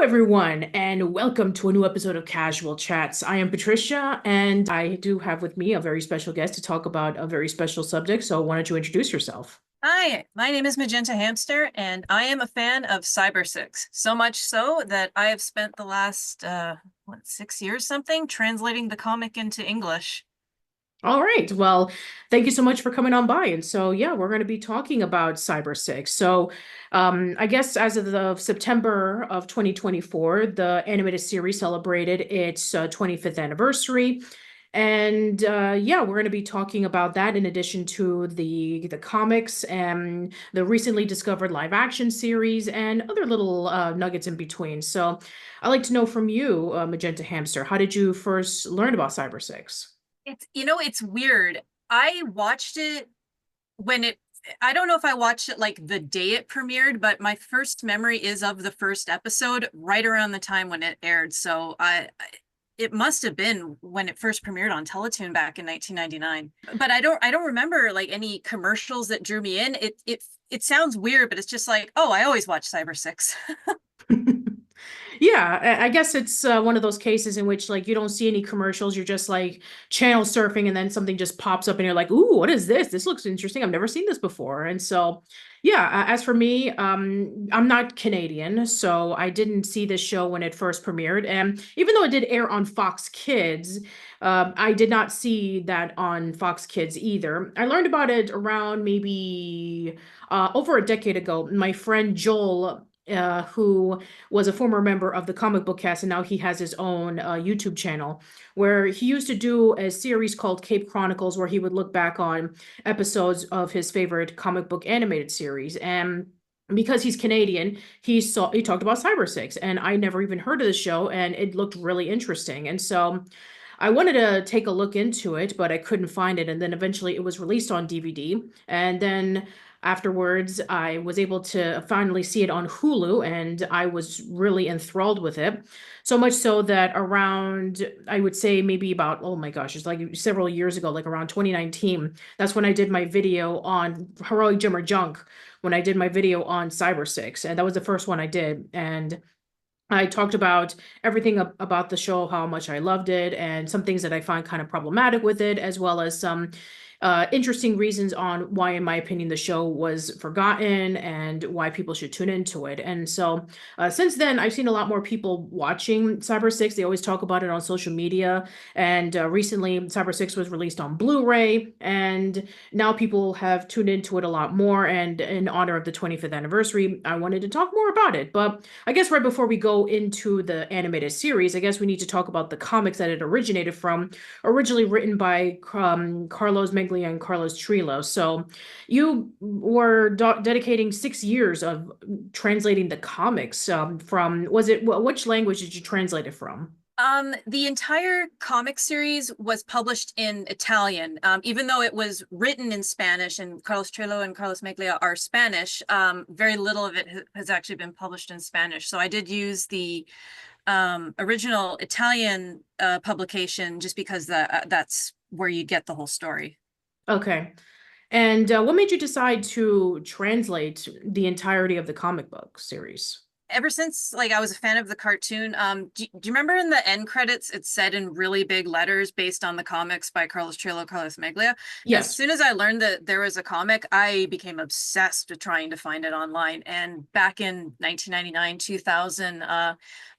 everyone, and welcome to a new episode of Casual Chats. I am Patricia, and I do have with me a very special guest to talk about a very special subject. So, why don't you introduce yourself? Hi, my name is Magenta Hamster, and I am a fan of Cybersix. So much so that I have spent the last, 6 years something, translating the comic into English. All right. Well, thank you so much for coming on by. And so, yeah, we're going to be talking about Cybersix. So, I guess as of the September of 2024, the animated series celebrated its 25th anniversary. And yeah, we're going to be talking about that in addition to the comics and the recently discovered live action series and other little nuggets in between. So, I'd like to know from you, Magenta Hamster, how did you first learn about Cybersix? It's weird. I watched it when it, I don't know if I watched it like the day it premiered, but my first memory is of the first episode right around the time when it aired. It must have been when it first premiered on Teletoon back in 1999. But I don't remember like any commercials that drew me in. It sounds weird, but it's just like, oh, I always watch Cyber Six. Yeah, I guess it's one of those cases in which like you don't see any commercials, you're just like channel surfing and then something just pops up and you're like, "Ooh, what is this? This looks interesting. I've never seen this before." And so, yeah, as for me, I'm not Canadian, so I didn't see this show when it first premiered. And even though it did air on Fox Kids, I did not see that on Fox Kids either. I learned about it around maybe over a decade ago. My friend Joel who was a former member of the comic book cast, and now he has his own YouTube channel where he used to do a series called Cape Chronicles, where he would look back on episodes of his favorite comic book animated series. And because he's Canadian, he talked about Cyber Six, and I never even heard of the show, and it looked really interesting. And so I wanted to take a look into it, but I couldn't find it. And then eventually it was released on DVD. And then afterwards, I was able to finally see it on Hulu, and I was really enthralled with it. So much so that around, I would say maybe about, oh my gosh, it's like several years ago, like around 2019, that's when I did my video on Heroic Gem or Junk, when I did my video on Cyber Six. And that was the first one I did. And I talked about everything about the show, how much I loved it, and some things that I find kind of problematic with it, as well as some interesting reasons on why, in my opinion, the show was forgotten and why people should tune into it. And so, since then, I've seen a lot more people watching Cyber Six. They always talk about it on social media. And recently, Cyber Six was released on Blu-ray, and now people have tuned into it a lot more. And in honor of the 25th anniversary, I wanted to talk more about it. But I guess right before we go into the animated series, I guess we need to talk about the comics that it originated from, originally written by Carlos Meglia and Carlos Trillo. So you were dedicating 6 years of translating the comics from, was it, which language did you translate it from? The entire comic series was published in Italian, even though it was written in Spanish, and Carlos Trillo and Carlos Meglia are Spanish. Very little of it has actually been published in Spanish. So I did use the original Italian publication just because that's where you get the whole story. Okay. And what made you decide to translate the entirety of the comic book series? Ever since like I was a fan of the cartoon, do you remember in the end credits it said in really big letters based on the comics by Carlos Trillo, Carlos Meglia? As Yes. soon as I learned that there was a comic, I became obsessed with trying to find it online. And back in 1999, 2000,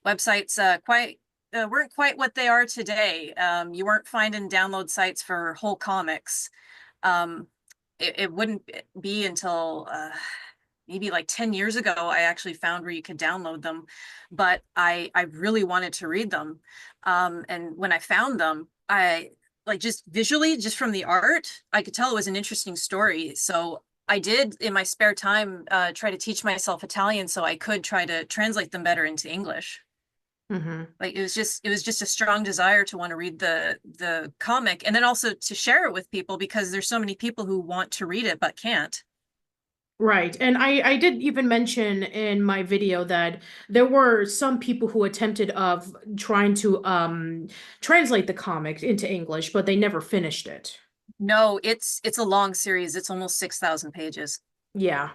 websites quite weren't quite what they are today. You weren't finding download sites for whole comics. Um, it wouldn't be until maybe like 10 years ago, I actually found where you could download them, but I really wanted to read them. And when I found them, I like just visually, just from the art, I could tell it was an interesting story. So I did in my spare time try to teach myself Italian so I could try to translate them better into English. Hmm. Like it was just a strong desire to want to read the comic and then also to share it with people because there's so many people who want to read it but can't. Right. And I did even mention in my video that there were some people who attempted of trying to translate the comics into English, but they never finished it. No, it's a long series. It's almost 6,000 pages. Yeah.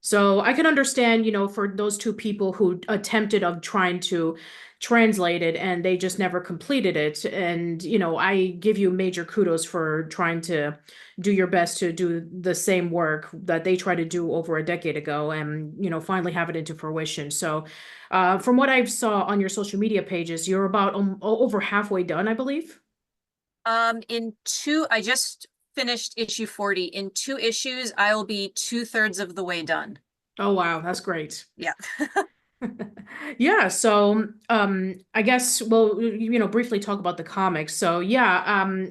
So I can understand, for those two people who attempted of trying to translate it and they just never completed it. And, I give you major kudos for trying to do your best to do the same work that they tried to do over a decade ago and, finally have it into fruition. So, from what I saw on your social media pages, you're about over halfway done, I believe. I just finished issue 40. In 2 issues, I'll be 2/3 of the way done. Oh, wow, that's great. Yeah. Yeah, so I guess we'll briefly talk about the comics. So yeah,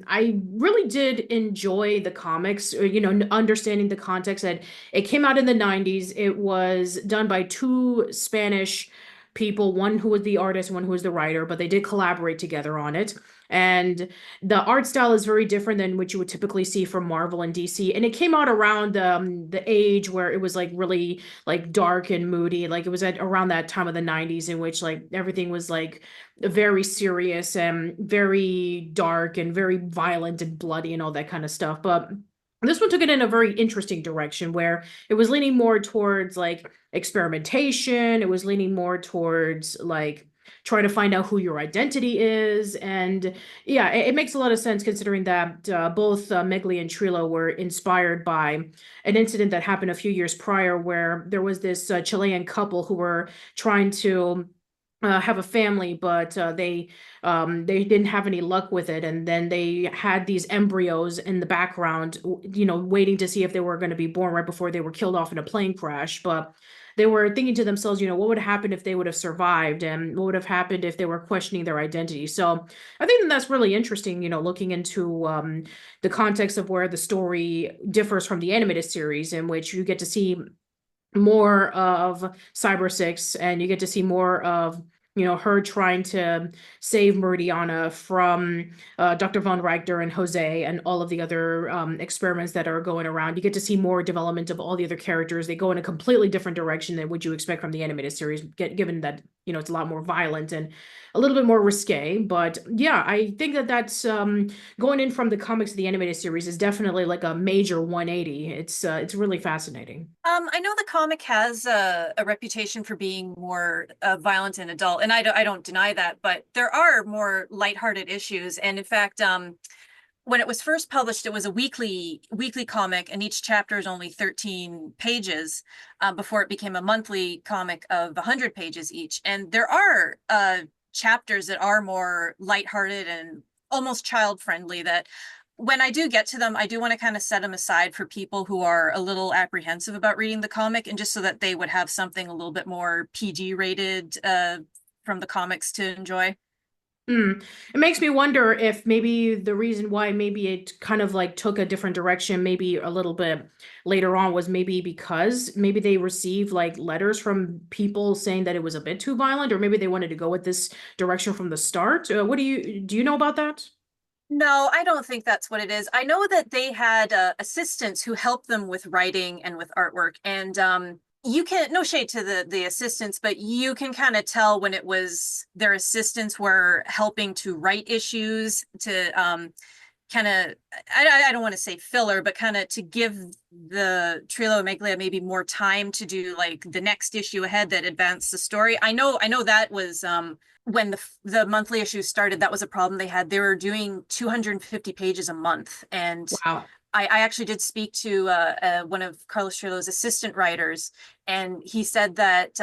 I really did enjoy the comics, understanding the context that it came out in the 90s. It was done by two Spanish people, one who was the artist, one who was the writer, but they did collaborate together on it. And the art style is very different than what you would typically see from Marvel and DC. And it came out around the age where it was like really like dark and moody. Like it was at around that time of the 90s in which like everything was like very serious and very dark and very violent and bloody and all that kind of stuff. But this one took it in a very interesting direction where it was leaning more towards like experimentation. It was leaning more towards like trying to find out who your identity is. And yeah, it makes a lot of sense considering that both Meglia and Trillo were inspired by an incident that happened a few years prior where there was this Chilean couple who were trying to have a family, but they didn't have any luck with it, and then they had these embryos in the background, waiting to see if they were going to be born right before they were killed off in a plane crash. But they were thinking to themselves, what would happen if they would have survived, and what would have happened if they were questioning their identity. So I think that that's really interesting, looking into the context of where the story differs from the animated series, in which you get to see more of Cybersix and you get to see more of her trying to save Meridiana from Dr. Von Reichter and Jose and all of the other experiments that are going around. You get to see more development of all the other characters. They go in a completely different direction than what you expect from the animated series, given that it's a lot more violent and a little bit more risque. But yeah, I think that that's going in from the comics to the animated series is definitely like a major 180. It's really fascinating. I know the comic has a reputation for being more violent and adult, and I don't deny that, but there are more lighthearted issues. And in fact, when it was first published, it was a weekly comic, and each chapter is only 13 pages before it became a monthly comic of 100 pages each. And there are chapters that are more lighthearted and almost child friendly that when I do get to them, I do want to kind of set them aside for people who are a little apprehensive about reading the comic, and just so that they would have something a little bit more PG rated from the comics to enjoy. Mm. It makes me wonder if maybe the reason why maybe it kind of like took a different direction, maybe a little bit later on, was maybe because maybe they received like letters from people saying that it was a bit too violent, or maybe they wanted to go with this direction from the start. What do you know about that? No, I don't think that's what it is. I know that they had assistants who helped them with writing and with artwork, and you can, no shade to the assistants, but you can kind of tell when it was their assistants were helping to write issues to kind of, I don't want to say filler, but kind of to give the Trillo and Meglia maybe more time to do like the next issue ahead that advanced the story. I know that was when the monthly issue started, that was a problem they had. They were doing 250 pages a month, and Wow. I actually did speak to one of Carlos Trillo's assistant writers, and he said that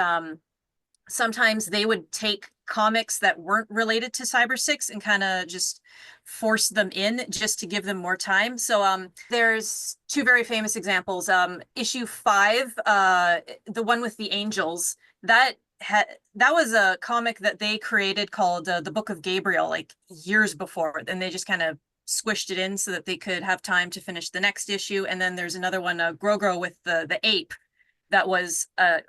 sometimes they would take comics that weren't related to Cybersix and kind of just force them in just to give them more time. So there's two very famous examples. Issue 5, the one with the angels, that was a comic that they created called the Book of Gabriel like years before, and they just kind of squished it in so that they could have time to finish the next issue. And then there's another one, Grogro with the ape, that was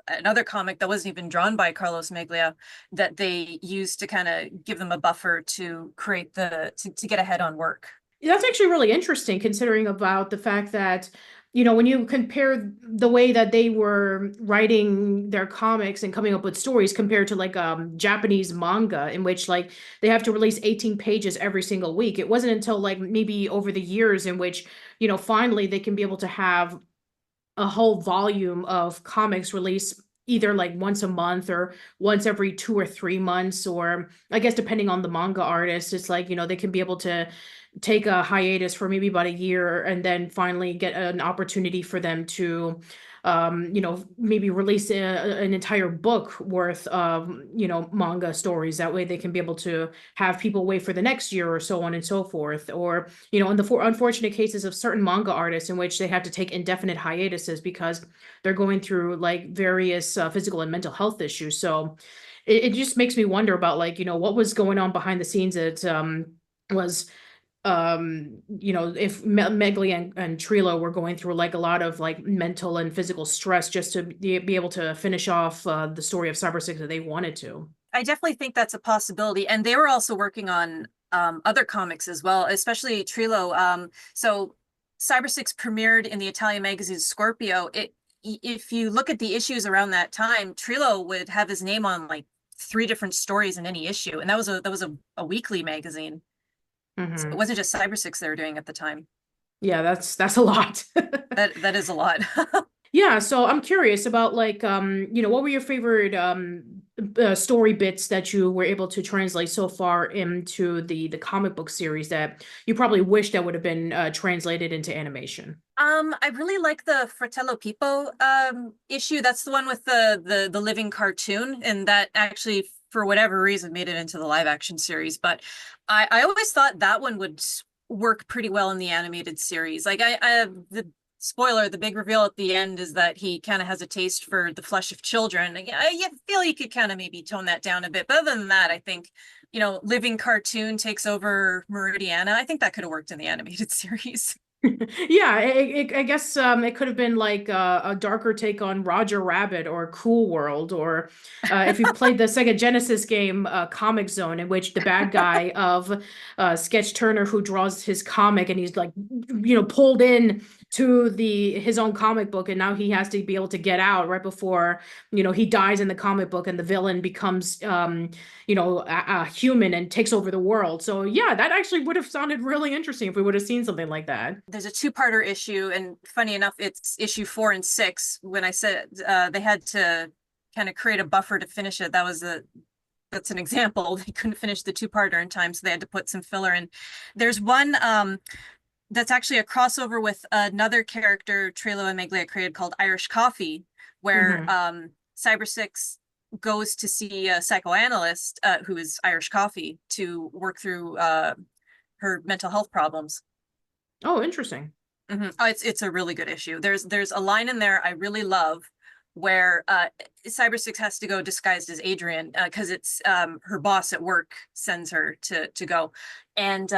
another comic that wasn't even drawn by Carlos Meglia, that they used to kind of give them a buffer to create to get ahead on work. That's actually really interesting considering about the fact that, when you compare the way that they were writing their comics and coming up with stories compared to like Japanese manga in which like they have to release 18 pages every single week. It wasn't until like maybe over the years in which, finally they can be able to have a whole volume of comics released either like once a month or once every 2 or 3 months, or I guess depending on the manga artist, it's like, they can be able to take a hiatus for maybe about a year and then finally get an opportunity for them to maybe release an entire book worth of, manga stories. That way they can be able to have people wait for the next year or so on and so forth. Or, in the unfortunate cases of certain manga artists in which they have to take indefinite hiatuses because they're going through like various physical and mental health issues. So it just makes me wonder about like, what was going on behind the scenes that was if Meglia and Trillo were going through like a lot of like mental and physical stress just to be able to finish off the story of Cybersix that they wanted to. I definitely think that's a possibility. And they were also working on other comics as well, especially Trillo. So Cybersix premiered in the Italian magazine Scorpio. If you look at the issues around that time, Trillo would have his name on like 3 different stories in any issue, and that was a weekly magazine. So it Hmm. wasn't just Cybersix they were doing at the time. Yeah, that's a lot. That is a lot. Yeah, so I'm curious about like what were your favorite story bits that you were able to translate so far into the comic book series that you probably wish that would have been translated into animation? I really like the Fratello Pipo issue. That's the one with the living cartoon, and that actually, for whatever reason, made it into the live action series. But I always thought that one would work pretty well in the animated series. Like I the spoiler, the big reveal at the end is that he kind of has a taste for the flesh of children. I feel you could kind of maybe tone that down a bit. But other than that, I think, living cartoon takes over Meridiana. I think that could have worked in the animated series. Yeah, I guess it could have been like a darker take on Roger Rabbit or Cool World, or if you played the Sega Genesis game Comic Zone, in which the bad guy of Sketch Turner who draws his comic and he's like, pulled in to the his own comic book, and now he has to be able to get out right before he dies in the comic book, and the villain becomes a human and takes over the world. So yeah, that actually would have sounded really interesting if we would have seen something like that. There's a two-parter issue, and funny enough, it's issue 4 and 6. When I said they had to kind of create a buffer to finish it, that's an example. They couldn't finish the two-parter in time, so they had to put some filler in. There's one that's actually a crossover with another character Trillo and Meglia created called Irish Coffee, where Hmm. Cybersix goes to see a psychoanalyst who is Irish Coffee to work through her mental health problems. Oh, interesting. Oh, it's a really good issue. There's a line in there I really love where Cybersix has to go disguised as Adrian because it's her boss at work sends her to go, and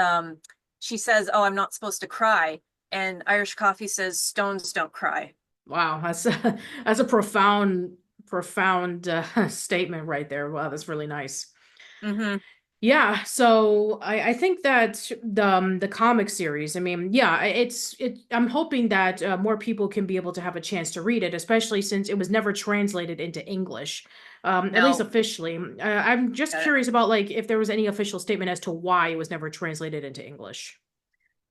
she says, "Oh, I'm not supposed to cry," and Irish Coffee says, "Stones don't cry." Wow, that's that's a profound statement right there. Wow, that's really nice. Hmm. Yeah, so I think that the comic series, I mean, yeah, I'm hoping that more people can be able to have a chance to read it, especially since it was never translated into English, at least No, officially. I'm just curious about like if there was any official statement as to why it was never translated into English.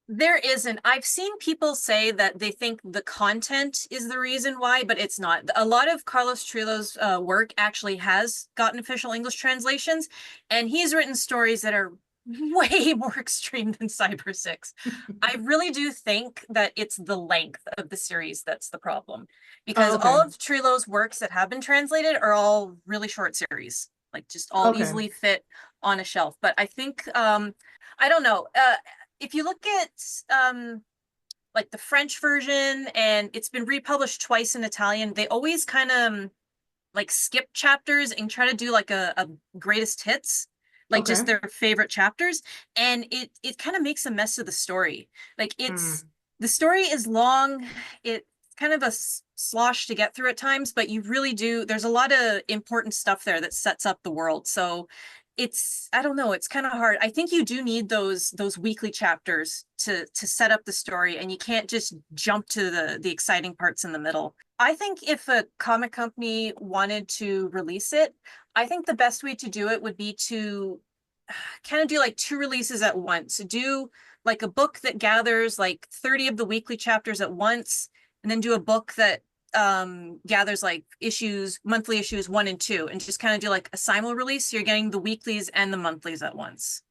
there isn't. I've seen people say that they think the content is the reason why, but it's not. A lot of Carlos Trillo's work actually has gotten official English translations, and he's written stories that are way more extreme than Cybersix. I really do think that it's the length of the series that's the problem, Oh, because all okay. of Trillo's works that have been translated are all really short series, like just all Okay. easily fit on a shelf. But I think I don't know. If you look at like the French version, and it's been republished twice in Italian, they always kind of like skip chapters and try to do like a greatest hits, like just Okay. their favorite chapters, and it kind of makes a mess of the story. Like Hmm. the story is long, it's kind of a slosh to get through at times, but you really do, there's a lot of important stuff there that sets up the world. So I don't know, it's kind of hard. I think you do need those weekly chapters to set up the story, and you can't just jump to the exciting parts in the middle. I think if a comic company wanted to release it, I think the best way to do it would be to kind of do like 2 releases at once. Do like a book that gathers like 30 of the weekly chapters at once, and then do a book that gathers like monthly issues 1 and 2, and just kind of do like a simul release. So you're getting the weeklies and the monthlies at once.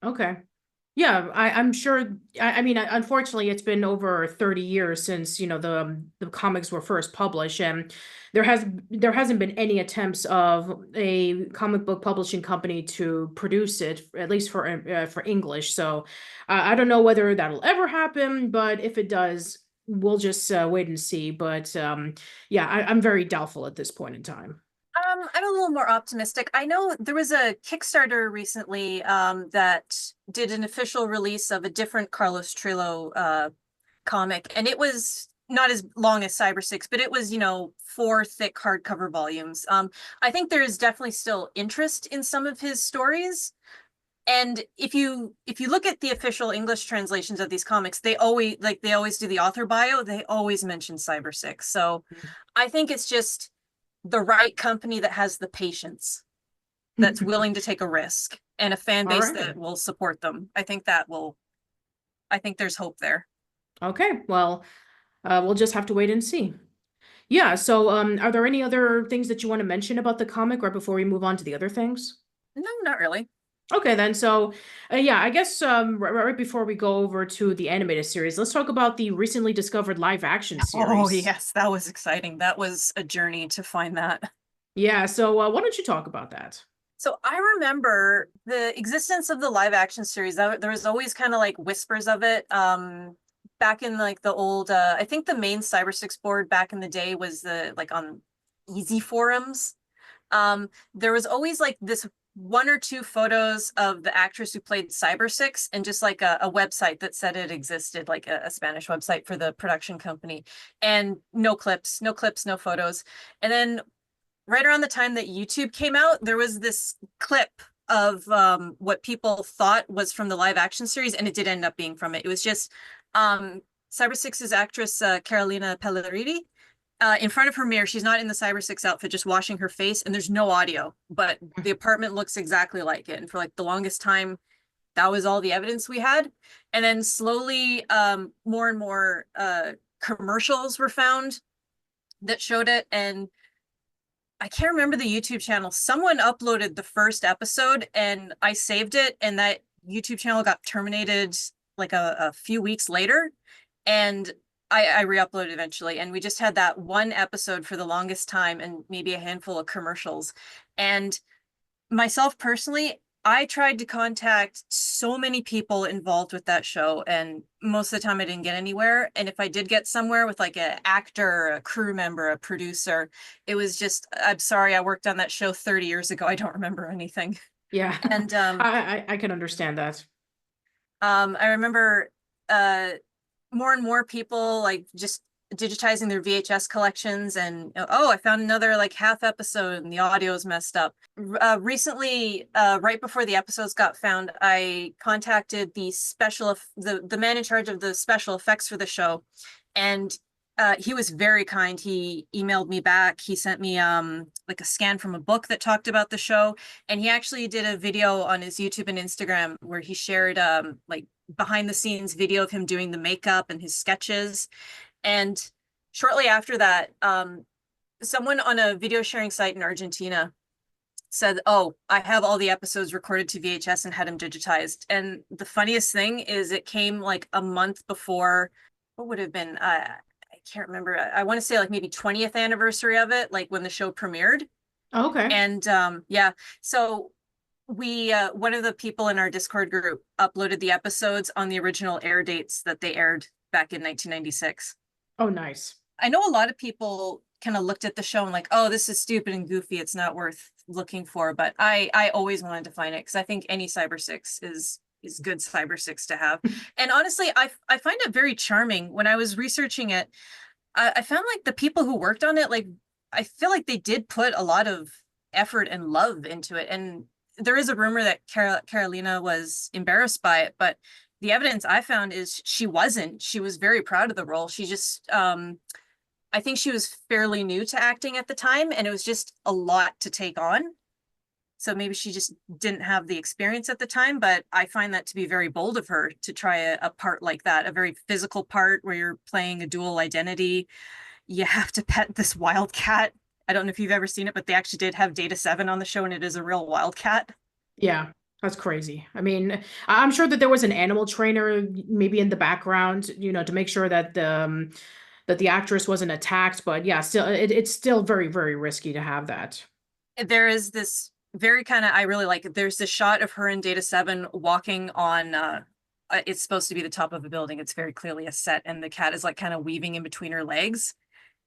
Okay. Yeah, I'm sure. I mean, unfortunately, it's been over 30 years since, the comics were first published, and there hasn't been any attempts of a comic book publishing company to produce it, at least for English. So I don't know whether that'll ever happen, but if it does, we'll just wait and see. But yeah, I'm very doubtful at this point in time. I'm a little more optimistic. I know there was a Kickstarter recently that did an official release of a different Carlos Trillo comic, and it was not as long as Cybersix, but it was, 4 thick hardcover volumes. I think there is definitely still interest in some of his stories. And if you look at the official English translations of these comics, they always do the author bio, they always mention Cybersix. So I think it's just the right company that has the patience, that's willing to take a risk, and a fan All base right. that will support them. I think there's hope there. Okay. Well, we'll just have to wait and see. Yeah, so are there any other things that you want to mention about the comic right before we move on to the other things? No, not really. Okay, then. So, yeah, I guess right before we go over to the animated series, let's talk about the recently discovered live action Oh, series. yes, that was exciting. That was a journey to find that. Yeah, so why don't you talk about that? So I remember the existence of the live action series. There was always kind of like whispers of it. Back in like the old, I think the main Cybersix board back in the day was the like on easy forums. There was always like this 1 or 2 photos of the actress who played Cybersix, and just like a website that said it existed, like a Spanish website for the production company, and no clips, no photos. And then right around the time that YouTube came out, there was this clip of what people thought was from the live action series, and it did end up being from it. It was just Cybersix's actress, Carolina Pelleriti, in front of her mirror. She's not in the Cybersix outfit, just washing her face, and there's no audio, but the apartment looks exactly like it. And for like the longest time, that was all the evidence we had. And then slowly, more and more commercials were found that showed it. And I can't remember the YouTube channel. Someone uploaded the first episode, and I saved it, and that YouTube channel got terminated like a few weeks later. And I re-uploaded eventually, and we just had that one episode for the longest time, and maybe a handful of commercials. And myself personally, I tried to contact so many people involved with that show, and most of the time I didn't get anywhere. And if I did get somewhere with like an actor, a crew member, a producer, it was just, I'm sorry, I worked on that show 30 years ago. I don't remember anything. Yeah, And I can understand that. I remember more and more people like just digitizing their VHS collections, and oh, I found another like half episode and the audio is messed up. Recently, right before the episodes got found, I contacted the man in charge of the special effects for the show, and he was very kind. He emailed me back. He sent me like a scan from a book that talked about the show, and he actually did a video on his YouTube and Instagram where he shared like behind the scenes video of him doing the makeup and his sketches. And shortly after that, someone on a video sharing site in Argentina said, "Oh, I have all the episodes recorded to VHS and had them digitized." And the funniest thing is it came like a month before, what would have been, I can't remember. I want to say like maybe 20th anniversary of it, like when the show premiered. Okay. And yeah, so we one of the people in our Discord group uploaded the episodes on the original air dates that they aired back in 1996. Oh, nice. I know a lot of people kind of looked at the show and like, oh, this is stupid and goofy. It's not worth looking for. But I always wanted to find it because I think any Cybersix is good Cybersix to have. And honestly, I find it very charming. When I was researching it, I found like the people who worked on it, like I feel like they did put a lot of effort and love into it. And there is a rumor that Carolina was embarrassed by it, but the evidence I found is she wasn't. She was very proud of the role. She just, I think she was fairly new to acting at the time, and it was just a lot to take on. So maybe she just didn't have the experience at the time, but I find that to be very bold of her to try a part like that, a very physical part where you're playing a dual identity. You have to pet this wildcat. I don't know if you've ever seen it, but they actually did have Data 7 on the show, and it is a real wildcat. Yeah, that's crazy. I mean, I'm sure that there was an animal trainer maybe in the background, to make sure that the actress wasn't attacked. But yeah, still, it's still very, very risky to have that. There is this very kind of, I really like it. There's this shot of her in Data 7 walking on, it's supposed to be the top of a building. It's very clearly a set, and the cat is like kind of weaving in between her legs.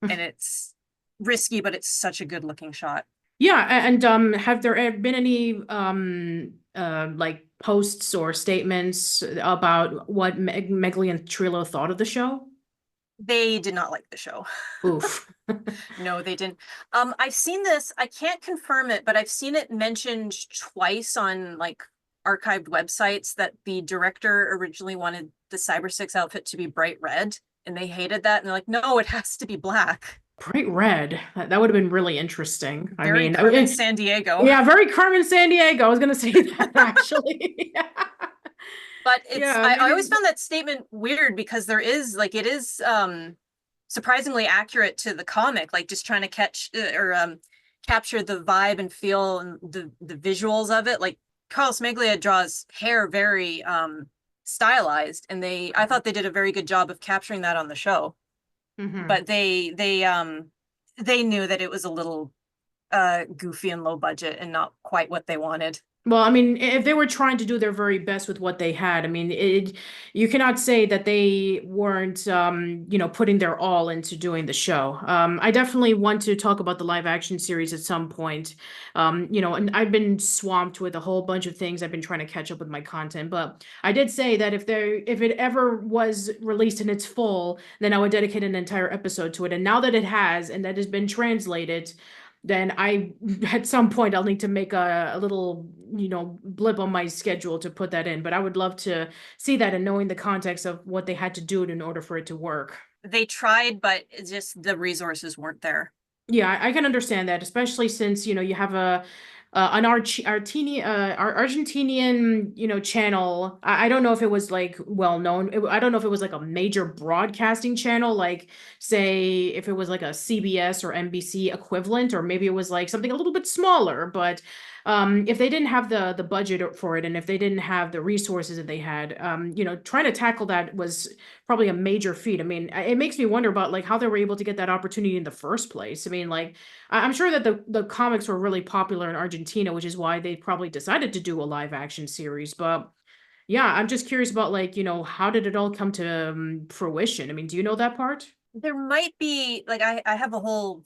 And it's risky, but it's such a good looking shot. Yeah, and have there been any like posts or statements about what Meglia and Trillo thought of the show? They did not like the show. Oof. No, they didn't. I've seen this, I can't confirm it, but I've seen it mentioned twice on like archived websites that the director originally wanted the Cybersix outfit to be bright red, and they hated that. And they're like, no, it has to be black. Bright red. That would have been really interesting. I Very mean, Carmen Sandiego. yeah, very Carmen Sandiego. I was gonna say that actually. But Yeah, I always maybe. found that statement weird because there is like, it is surprisingly accurate to the comic, like just trying to catch or capture the vibe and feel and the visuals of it. Like Carlos Meglia draws hair very stylized, and I thought they did a very good job of capturing that on the show. Mhm. But they knew that it was a little goofy and low budget and not quite what they wanted. Well, I mean, if they were trying to do their very best with what they had, I mean, you cannot say that they weren't, putting their all into doing the show. I definitely want to talk about the live action series at some point. And I've been swamped with a whole bunch of things. I've been trying to catch up with my content, but I did say that if it ever was released in its full, then I would dedicate an entire episode to it. And now that it has, and that has been translated, then at some point I'll need to make a little, blip on my schedule to put that in. But I would love to see that and knowing the context of what they had to do in order for it to work. They tried, but it's just the resources weren't there. Yeah, I can understand that, especially since, you have an Argentinian, channel. I don't know if it was like well known. I don't know if it was like a major broadcasting channel, like say if it was like a CBS or NBC equivalent, or maybe it was like something a little bit smaller. But if they didn't have the budget for it, and if they didn't have the resources that they had, trying to tackle that was probably a major feat. I mean, it makes me wonder about like how they were able to get that opportunity in the first place. I mean, like I'm sure that the comics were really popular in Argentina, which is why they probably decided to do a live action series. But yeah, I'm just curious about like, how did it all come to fruition? I mean, do you know that part? There might be like, I have a whole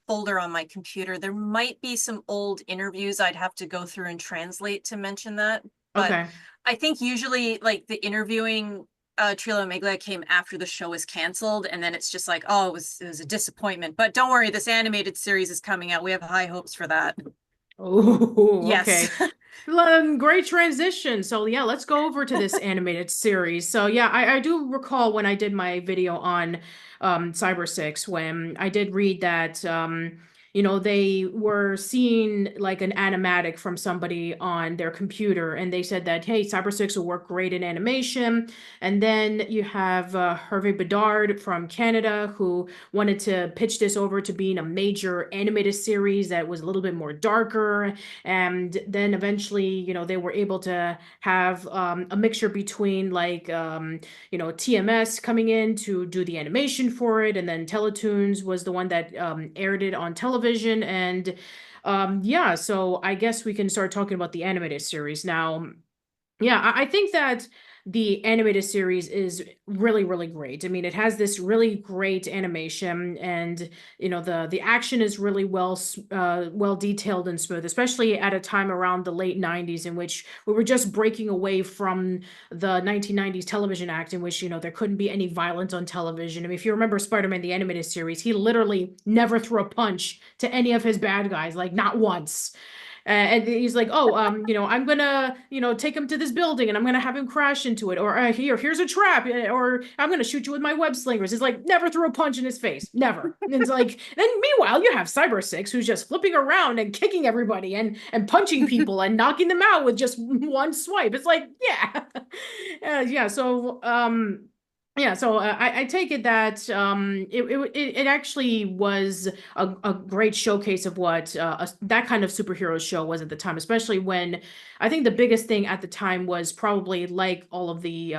folder on my computer. There might be some old interviews I'd have to go through and translate to mention that. But Okay. I think usually like the interviewing Trillo and Meglia came after the show was canceled, and then it's just like, oh, it was a disappointment. But don't worry, this animated series is coming out. We have high hopes for that. Oh, Yes. okay. Great transition. So yeah, let's go over to this animated series. So yeah, I do recall when I did my video on Cybersix, when I did read that they were seeing like an animatic from somebody on their computer, and they said that, hey, Cybersix will work great in animation. And then you have Hervé Bedard from Canada, who wanted to pitch this over to being a major animated series that was a little bit more darker. And then eventually, they were able to have a mixture between like, TMS coming in to do the animation for it. And then Teletoons was the one that aired it on television. And yeah, so I guess we can start talking about the animated series now. Yeah, I think that the animated series is really, really great. I mean, it has this really great animation, and the action is really well detailed and smooth, especially at a time around the late '90s in which we were just breaking away from the 1990s Television Act, in which there couldn't be any violence on television. I mean, if you remember Spider-Man the animated series, he literally never threw a punch to any of his bad guys, like not once. And he's like, oh, I'm gonna, take him to this building and I'm gonna have him crash into it, or here's a trap, or I'm gonna shoot you with my web slingers. It's like never threw a punch in his face, never. And it's like, then meanwhile you have Cybersix who's just flipping around and kicking everybody and punching people and knocking them out with just one swipe. It's like, yeah, yeah. So, yeah, so I take it that it actually was a great showcase of what that kind of superhero show was at the time, especially when I think the biggest thing at the time was probably like all of the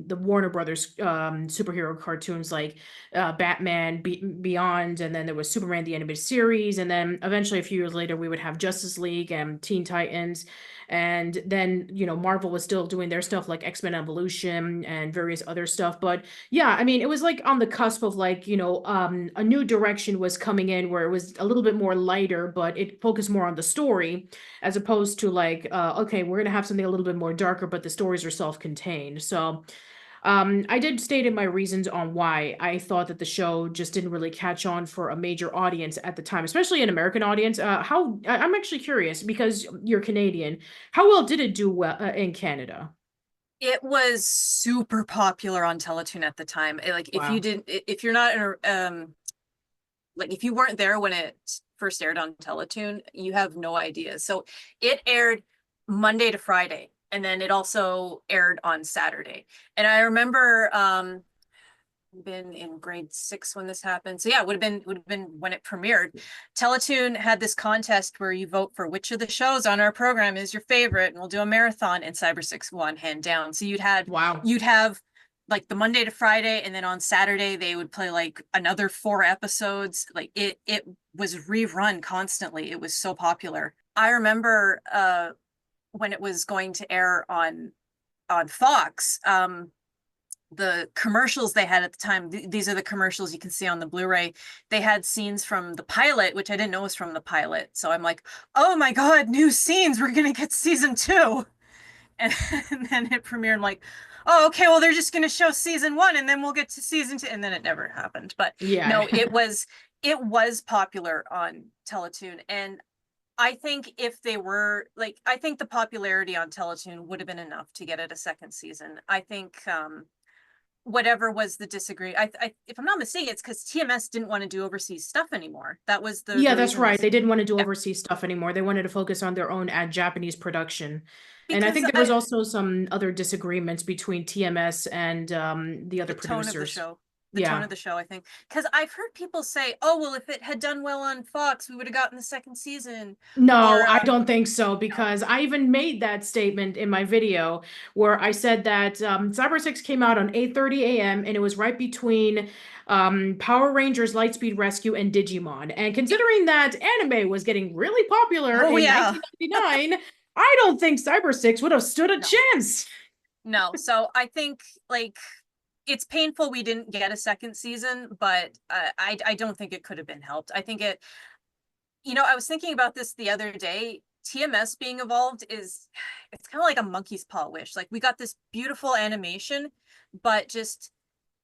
Warner Brothers superhero cartoons like Batman Beyond, and then there was Superman the animated series, and then eventually a few years later we would have Justice League and Teen Titans. And then, Marvel was still doing their stuff like X-Men Evolution and various other stuff. But yeah, I mean, it was like on the cusp of like, a new direction was coming in where it was a little bit more lighter, but it focused more on the story as opposed to like, okay, we're gonna have something a little bit more darker, but the stories are self-contained. So, I did state in my reasons on why I thought that the show just didn't really catch on for a major audience at the time, especially an American audience. I'm actually curious because you're Canadian. How well did it do well in Canada? It was super popular on Teletoon at the time. Like if you Wow. didn't, if you're not in like if you weren't there when it first aired on Teletoon, you have no idea. So it aired Monday to Friday, and then it also aired on Saturday. And I remember been in grade 6 when this happened. So yeah, it would have been when it premiered. Teletoon had this contest where you vote for which of the shows on our program is your favorite, and we'll do a marathon, and Cybersix won hand down. So Wow. you'd have like the Monday to Friday, and then on Saturday they would play like another 4 episodes. Like it was rerun constantly. It was so popular. I remember when it was going to air on Fox, the commercials they had at the time, these are the commercials you can see on the Blu-ray. They had scenes from the pilot, which I didn't know was from the pilot. So I'm like, oh my God, new scenes. We're going to get season 2. And, and then it premiered. I'm like, oh, okay, well, they're just going to show season 1 and then we'll get to season 2. And then it never happened. But Yeah. no, it was popular on Teletoon. And I think if they were like, I think the popularity on Teletoon would have been enough to get it a second season. I think whatever was the disagree, if I'm not mistaken, it's because TMS didn't want to do overseas stuff anymore. That was Yeah, the that's reason right. was, They didn't want to do yeah, overseas stuff anymore. They wanted to focus on their own Japanese production. And I because think there was I also some other disagreements between TMS and the other the tone of the producers. show. The tone Yeah. of the show, I think. Because I've heard people say, oh, well, if it had done well on Fox, we would have gotten the second season. No, Or, I don't think so no. because I even made that statement in my video where I said that Cybersix came out on 8:30 a.m. and it was right between Power Rangers Lightspeed Rescue and Digimon. And Yep. considering that anime was getting really popular Oh, in yeah. 1999, I don't think Cybersix would have stood a No, chance. no. So I think, like, it's painful we didn't get a second season, but I don't think it could have been helped. I think it, I was thinking about this the other day. TMS being evolved is, it's kind of like a monkey's paw wish. Like, we got this beautiful animation, but just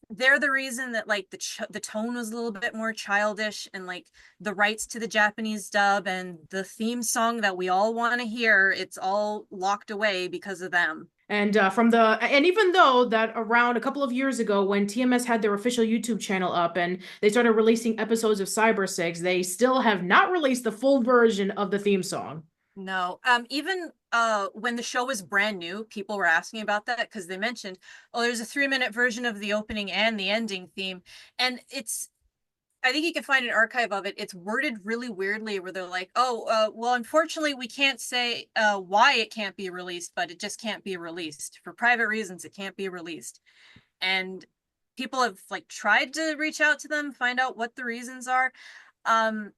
they're the reason that like the tone was a little bit more childish, and like the rights to the Japanese dub and the theme song that we all want to hear, it's all locked away because of them. And even though that around a couple of years ago when TMS had their official YouTube channel up and they started releasing episodes of Cyber Six, they still have not released the full version of the theme song. No, even when the show was brand new, people were asking about that because they mentioned, oh, there's a 3-minute version of the opening and the ending theme. And I think you can find an archive of it. It's worded really weirdly where they're like, oh, well, unfortunately, we can't say why it can't be released, but it just can't be released. For private reasons, it can't be released. And people have like tried to reach out to them, find out what the reasons are. Um,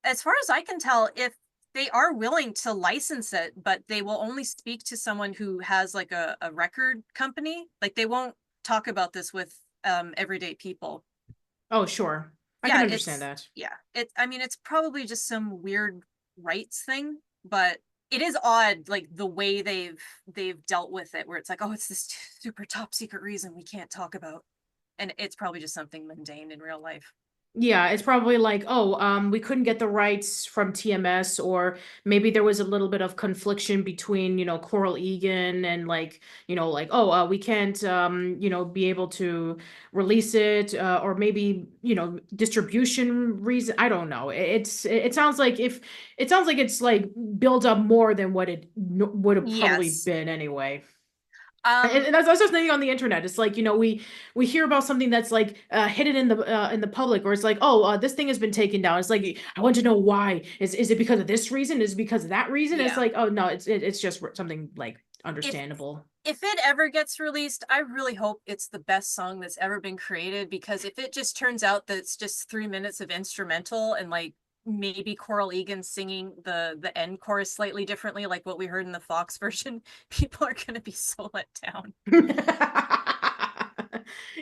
as far as I can tell, if they are willing to license it, but they will only speak to someone who has like a record company. Like, they won't talk about this with everyday people. Oh, sure. I can Yeah, understand that. I mean, it's probably just some weird rights thing, but it is odd, like the way they've dealt with it, where it's like, oh, it's this super top secret reason we can't talk about. And it's probably just something mundane in real life. Yeah, it's probably like, oh, we couldn't get the rights from TMS, or maybe there was a little bit of confliction between, Coral Egan and like, like, oh, we can't, be able to release it, or maybe, distribution reason. I don't know. It sounds like it's like built up more than what it would have probably Yes. been anyway. Um, And that's just thinking on the internet. It's like, we hear about something that's like hidden in the public, or it's like, oh, this thing has been taken down. It's like, I want to know why. Is it because of this reason? Is it because of that reason? It's yeah. like, oh no, it's just something like If understandable. if it ever gets released, I really hope it's the best song that's ever been created, because if it just turns out that it's just 3 minutes of instrumental and like maybe Coral Egan singing the end chorus slightly differently, like what we heard in the Fox version, people are gonna be so let down.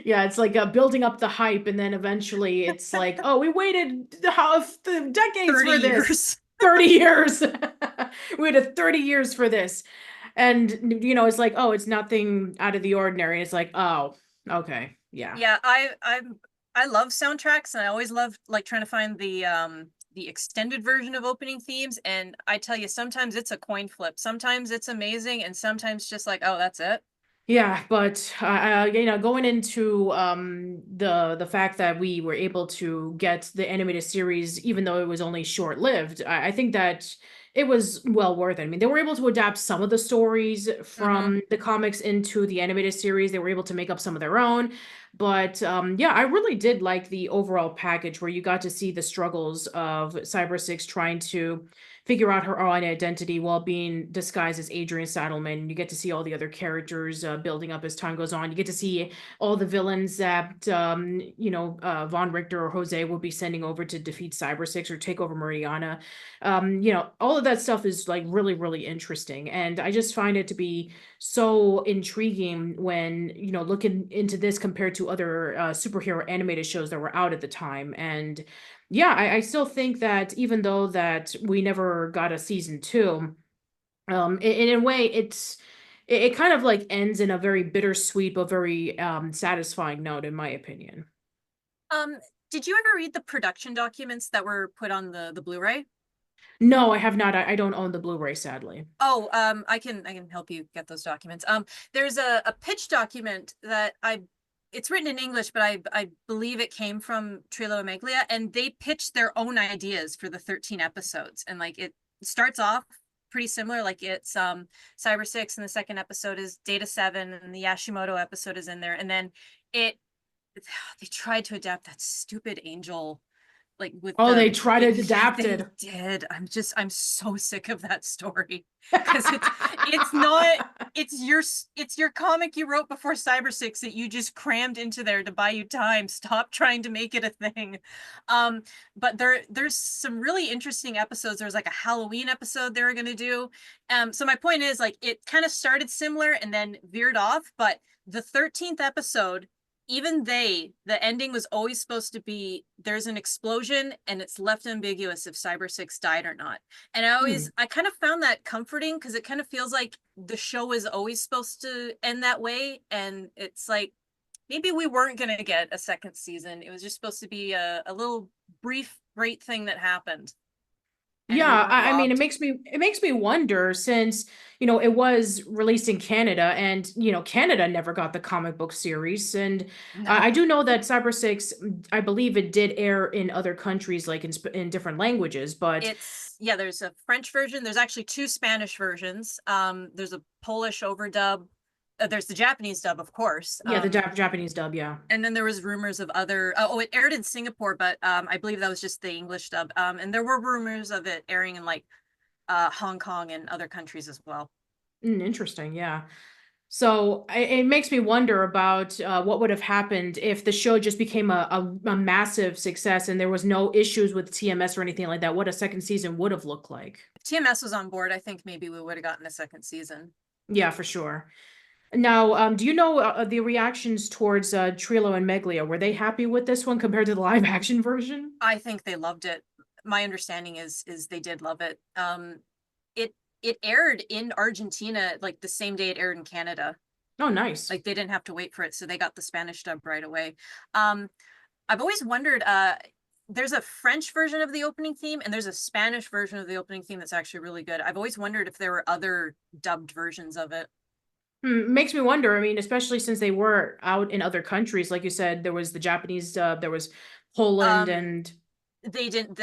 Yeah, it's like building up the hype, and then eventually it's like, oh, we waited the decades 30 for this. years. 30 years. We waited 30 years for this. And it's like, oh, it's nothing out of the ordinary. It's like, oh, okay, yeah. Yeah, I love soundtracks, and I always love like trying to find the extended version of opening themes, and I tell you, sometimes it's a coin flip. Sometimes it's amazing, and sometimes just like, oh, that's it. Yeah, but going into the fact that we were able to get the animated series, even though it was only short-lived, I think that it was well worth it. I mean, they were able to adapt some of the stories Mm-hmm. from the comics into the animated series. They were able to make up some of their own. But yeah, I really did like the overall package where you got to see the struggles of Cybersix trying to figure out her own identity while being disguised as Adrian Saddleman. And you get to see all the other characters building up as time goes on. You get to see all the villains that Von Richter or Jose will be sending over to defeat Cybersix or take over Meridiana. All of that stuff is like really, really interesting, and I just find it to be so intriguing when looking into this compared to other superhero animated shows that were out at the time. And yeah, I still think that even though that we never got a season two, in a way, it kind of like ends in a very bittersweet but very satisfying note, in my opinion. Um, did you ever read the production documents that were put on the Blu-ray? No, I have not. I don't own the Blu-ray, sadly. Oh, I can help you get those documents. There's a pitch document that it's written in English, but I believe it came from Trillo and Meglia, and they pitched their own ideas for the 13 episodes. And like it starts off pretty similar. Like it's Cybersix, and the second episode is Data 7, and the Yashimoto episode is in there. And then it they tried to adapt that stupid angel, like with Oh, they tried to yeah, adapt they it. did. I'm so sick of that story, because it's not it's your comic you wrote before Cybersix that you just crammed into there to buy you time. Stop trying to make it a thing. But there's some really interesting episodes. There's like a Halloween episode they were gonna do. So my point is, like, it kind of started similar and then veered off, but the 13th episode, even the ending was always supposed to be there's an explosion and it's left ambiguous if Cybersix died or not. And Hmm. I kind of found that comforting, because it kind of feels like the show is always supposed to end that way. And it's like maybe we weren't going to get a second season. It was just supposed to be a little brief, great thing that happened. And we Yeah, weren't I mean, robbed. it makes me wonder, since it was released in Canada, and Canada never got the comic book series, and I No. do know that Cyber Six, I believe it did air in other countries, like in different languages, but Yeah, there's a French version. There's actually two Spanish versions. There's a Polish overdub. There's the Japanese dub, of course. yeah, the Japanese dub, yeah. And then there was rumors of other. Oh, it aired in Singapore, but I believe that was just the English dub. And there were rumors of it airing in like Hong Kong and other countries as well. Interesting, yeah. So it makes me wonder about what would have happened if the show just became a massive success and there was no issues with TMS or anything like that. What a second season would have looked like. If TMS was on board, I think maybe we would have gotten a second season. Yeah, for sure. Now, do you know the reactions towards Trillo and Meglia? Were they happy with this one compared to the live action version? I think they loved it. My understanding is they did love it. It it aired in Argentina like the same day it aired in Canada. Oh, nice. Like they didn't have to wait for it, so they got the Spanish dub right away. I've always wondered, there's a French version of the opening theme and there's a Spanish version of the opening theme that's actually really good. I've always wondered if there were other dubbed versions of it. Makes me wonder. I mean, especially since they were out in other countries, like you said, there was the Japanese dub, there was Poland, Um, and they didn't,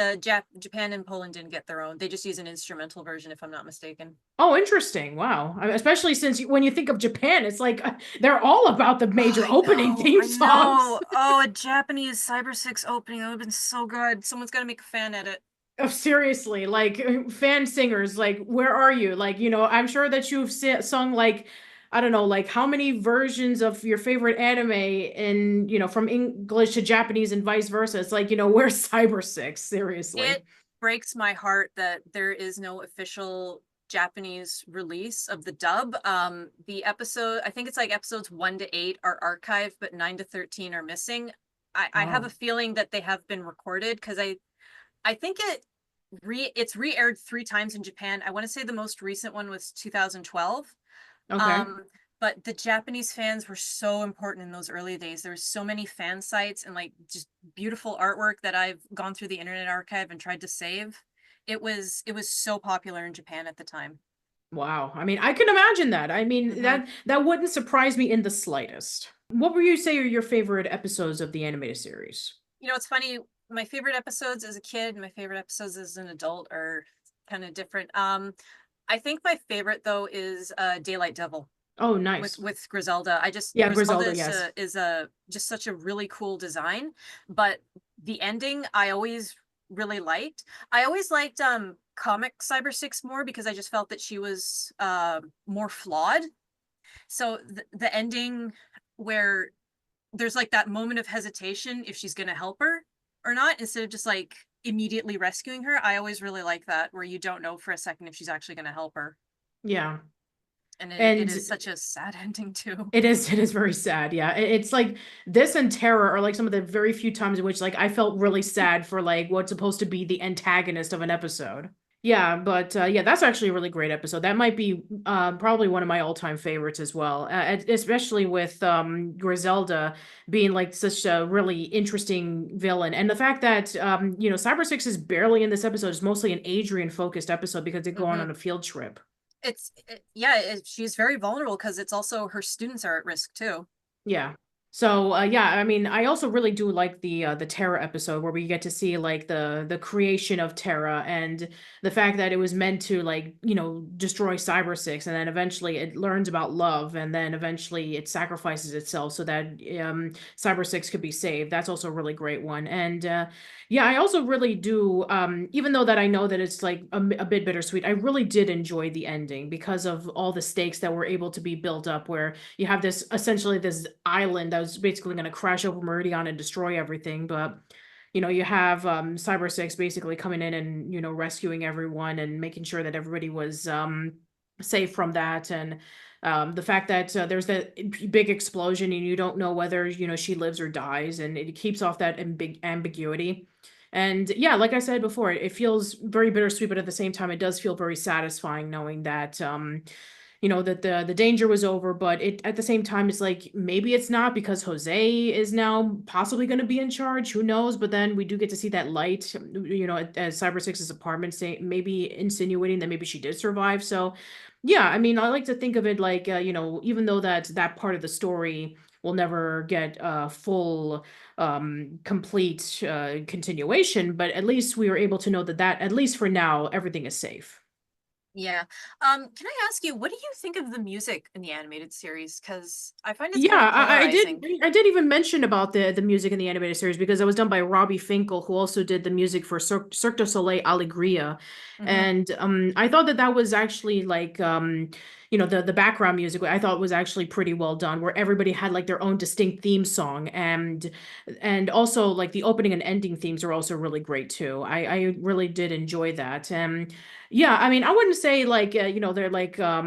Japan and Poland didn't get their own. They just use an instrumental version, if I'm not mistaken. oh, interesting. Wow. Especially since when you think of Japan, it's like they're all about the Oh, major opening theme I songs. know. Oh, a Japanese Cybersix opening. That would have been so good. Someone's got to make a fan edit. Oh, seriously, like fan singers, like where are you? Like, I'm sure that you've sung like I don't know, like how many versions of your favorite anime in, from English to Japanese and vice versa. It's like, where's Cybersix? Seriously. It breaks my heart that there is no official Japanese release of the dub. The episode, I think it's like episodes 1 to 8 are archived, but 9 to 13 are missing. I have a Oh, feeling that they have been recorded because I think it's re-aired 3 times in Japan. I want to say the most recent one was 2012. okay. Um, but the Japanese fans were so important in those early days. There was so many fan sites and like just beautiful artwork that I've gone through the Internet Archive and tried to save. It was so popular in Japan at the time. Wow. I mean, I can imagine that. I mean, Hmm. that wouldn't surprise me in the slightest. What would you say are your favorite episodes of the animated series? It's funny. My favorite episodes as a kid, my favorite episodes as an adult are kind of different. I think my favorite though is Daylight Devil. Oh, with nice. with Griselda. I just Yeah, Griselda Griselda, is yes. a just such a really cool design, but the ending I always really liked. I always liked comic Cybersix more because I just felt that she was more flawed. So the ending where there's like that moment of hesitation if she's going to help her or not instead of just like immediately rescuing her. I always really like that where you don't know for a second if she's actually going to help her. Yeah. And it And is such a sad ending too. it is very sad. Yeah. It's like this and Terror are like some of the very few times in which like I felt really sad for like what's supposed to be the antagonist of an episode. Yeah, but yeah, that's actually a really great episode. That might be probably one of my all-time favorites as well, especially with Griselda being like such a really interesting villain, and the fact that Cyber Six is barely in this episode. It's mostly an Adrian-focused episode because they go on Hmm. a field trip. Yeah, she's very vulnerable because it's also her students are at risk too. Yeah. So yeah, I mean, I also really do like the Terra episode where we get to see like the creation of Terra and the fact that it was meant to like, destroy Cyber Six, and then eventually it learns about love, and then eventually it sacrifices itself so that Cyber Six could be saved. That's also a really great one. And yeah, I also really do even though that I know that it's like a bit bittersweet, I really did enjoy the ending because of all the stakes that were able to be built up where you have this essentially this island that was basically going to crash over Meridian and destroy everything. But you have Cyber Six basically coming in and rescuing everyone and making sure that everybody was safe from that. And the fact that there's that big explosion and you don't know whether she lives or dies, and it keeps off that ambiguity. And yeah, like I said before, it feels very bittersweet, but at the same time, it does feel very satisfying knowing that that the danger was over, but it at the same time it's like maybe it's not because Jose is now possibly going to be in charge. Who knows? But then we do get to see that light, at Cyber Six's apartment, say maybe insinuating that maybe she did survive. So yeah, I mean, I like to think of it like even though that part of the story will never get a full complete continuation, but at least we were able to know that at least for now everything is safe. Yeah. Can I ask you, what do you think of the music in the animated series? Because I find it's Yeah, kind of I did. polarizing. I did even mention about the music in the animated series because it was done by Robbie Finkel, who also did the music for Cirque du Soleil Alegria, Hmm. and I thought that was actually like the background music I thought was actually pretty well done, where everybody had like their own distinct theme song, and also like the opening and ending themes are also really great too. I really did enjoy that. Yeah, I mean, I wouldn't say like they're like I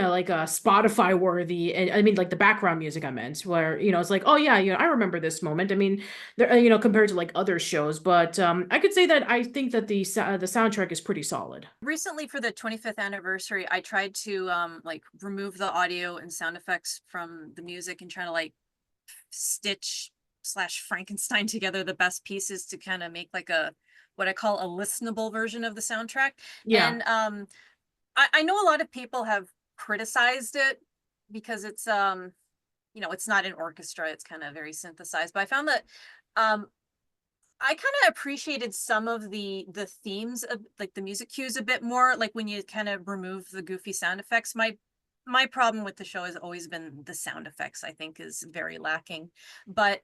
like Spotify worthy. I mean, like the background music I meant, where it's like, oh yeah, I remember this moment. I mean, there compared to like other shows, but I could say that I think that the soundtrack is pretty solid. Recently, for the 25th anniversary, I tried to like remove the audio and sound effects from the music and try to like stitch slash Frankenstein together the best pieces to kind of make like a what I call a listenable version of the soundtrack. Yeah. And I know a lot of people have criticized it because it's you know, it's not an orchestra, it's kind of very synthesized. But I found that I kind of appreciated some of the themes of like the music cues a bit more, like when you kind of remove the goofy sound effects. My problem with the show has always been the sound effects, I think is very lacking. But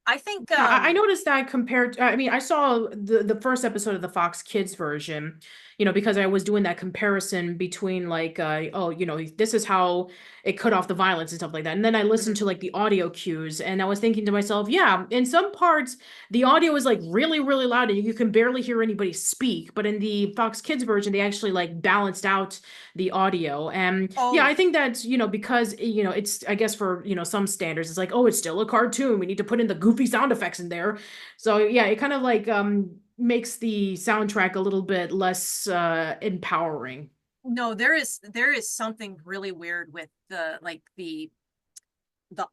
I think Yeah, I noticed that compared to, I mean, I saw the first episode of the Fox Kids version, because I was doing that comparison between like, oh, this is how it cut off the violence and stuff like that. And then I listened mhm. to like the audio cues and I was thinking to myself, yeah, in some parts, the audio is like really, really loud and you can barely hear anybody speak. But in the Fox Kids version, they actually like balanced out the audio. And yeah, Oh I think that's, because, it's, I guess for, some standards, it's like, oh, it's still a cartoon. We need to put in the goofy sound effects in there. So yeah, it kind of like makes the soundtrack a little bit less empowering. no, there is something really weird with the